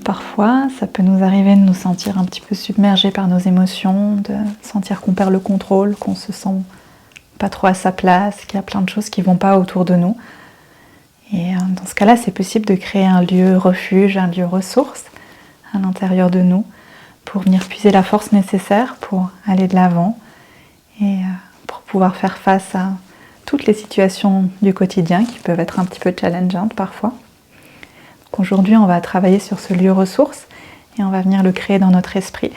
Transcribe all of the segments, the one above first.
Parfois, ça peut nous arriver de nous sentir un petit peu submergés par nos émotions, de sentir qu'on perd le contrôle, qu'on se sent pas trop à sa place, qu'il y a plein de choses qui vont pas autour de nous. Et dans ce cas-là, c'est possible de créer un lieu refuge, un lieu ressource à l'intérieur de nous pour venir puiser la force nécessaire pour aller de l'avant et pour pouvoir faire face à toutes les situations du quotidien qui peuvent être un petit peu challengeantes parfois. Donc aujourd'hui, on va travailler sur ce lieu ressource et on va venir le créer dans notre esprit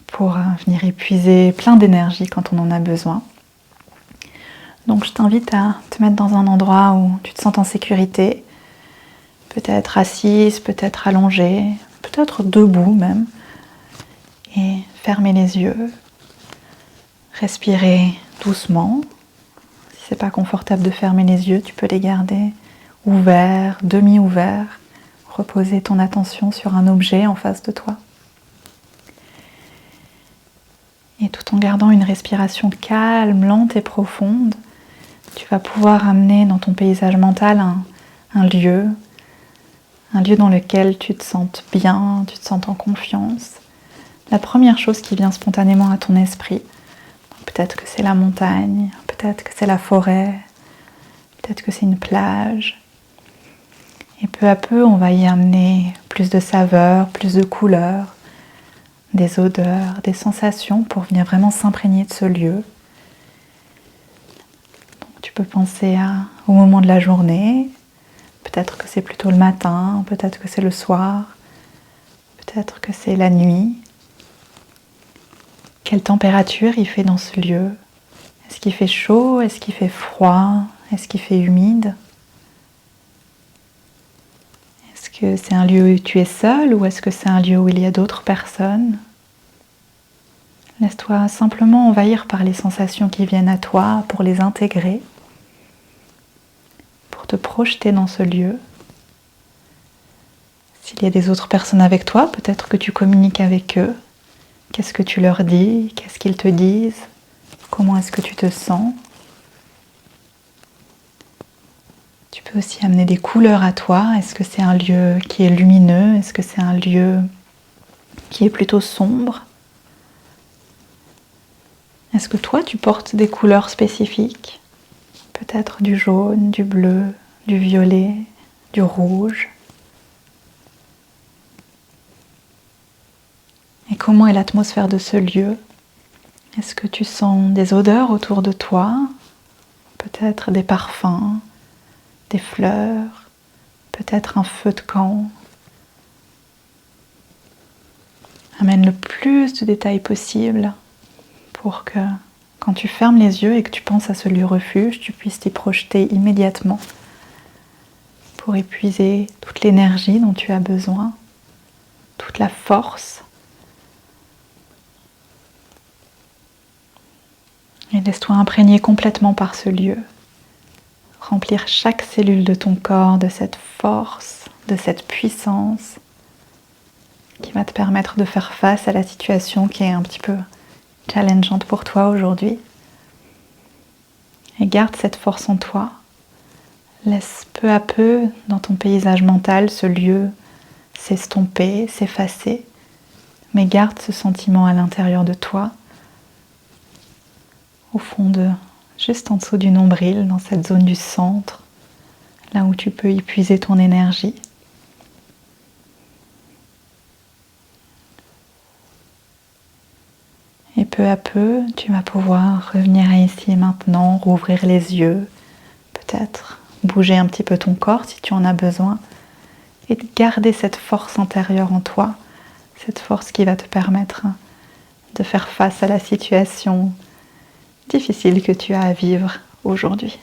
pour venir épuiser plein d'énergie quand on en a besoin. Donc je t'invite à te mettre dans un endroit où tu te sens en sécurité, peut-être assise, peut-être allongée, peut-être debout même, et fermer les yeux, respirer doucement. Si c'est pas confortable de fermer les yeux, tu peux les garder ouverts, demi-ouverts, reposer ton attention sur un objet en face de toi. Et tout en gardant une respiration calme, lente et profonde, tu vas pouvoir amener dans ton paysage mental un lieu dans lequel tu te sentes bien, tu te sens en confiance. La première chose qui vient spontanément à ton esprit, peut-être que c'est la montagne, peut-être que c'est la forêt, peut-être que c'est une plage. Et peu à peu, on va y amener plus de saveurs, plus de couleurs, des odeurs, des sensations pour venir vraiment s'imprégner de ce lieu. Tu peux penser au moment de la journée, peut-être que c'est plutôt le matin, peut-être que c'est le soir, peut-être que c'est la nuit. Quelle température il fait dans ce lieu? Est-ce qu'il fait chaud? Est-ce qu'il fait froid? Est-ce qu'il fait humide? Est-ce que c'est un lieu où tu es seul ou est-ce que c'est un lieu où il y a d'autres personnes? Laisse-toi simplement envahir par les sensations qui viennent à toi pour les intégrer, pour te projeter dans ce lieu. S'il y a des autres personnes avec toi, peut-être que tu communiques avec eux. Qu'est-ce que tu leur dis? Qu'est-ce qu'ils te disent? Comment est-ce que tu te sens? Tu peux aussi amener des couleurs à toi. Est-ce que c'est un lieu qui est lumineux? Est-ce que c'est un lieu qui est plutôt sombre? Est-ce que toi, tu portes des couleurs spécifiques? Peut-être du jaune, du bleu, du violet, du rouge. Et comment est l'atmosphère de ce lieu? Est-ce que tu sens des odeurs autour de toi? Peut-être des parfums, des fleurs, peut-être un feu de camp. Amène le plus de détails possible pour que quand tu fermes les yeux et que tu penses à ce lieu refuge, tu puisses t'y projeter immédiatement pour épuiser toute l'énergie dont tu as besoin, toute la force. Et laisse-toi imprégner complètement par ce lieu. Remplir chaque cellule de ton corps de cette force, de cette puissance qui va te permettre de faire face à la situation qui est un petit peu challengeante pour toi aujourd'hui. Et garde cette force en toi. Laisse peu à peu dans ton paysage mental ce lieu s'estomper, s'effacer, mais garde ce sentiment à l'intérieur de toi, au fond juste en dessous du nombril, dans cette zone du centre, là où tu peux épuiser ton énergie. Et peu à peu, tu vas pouvoir revenir à ici et maintenant, rouvrir les yeux, peut-être bouger un petit peu ton corps si tu en as besoin, et garder cette force intérieure en toi, cette force qui va te permettre de faire face à la situation difficile que tu as à vivre aujourd'hui.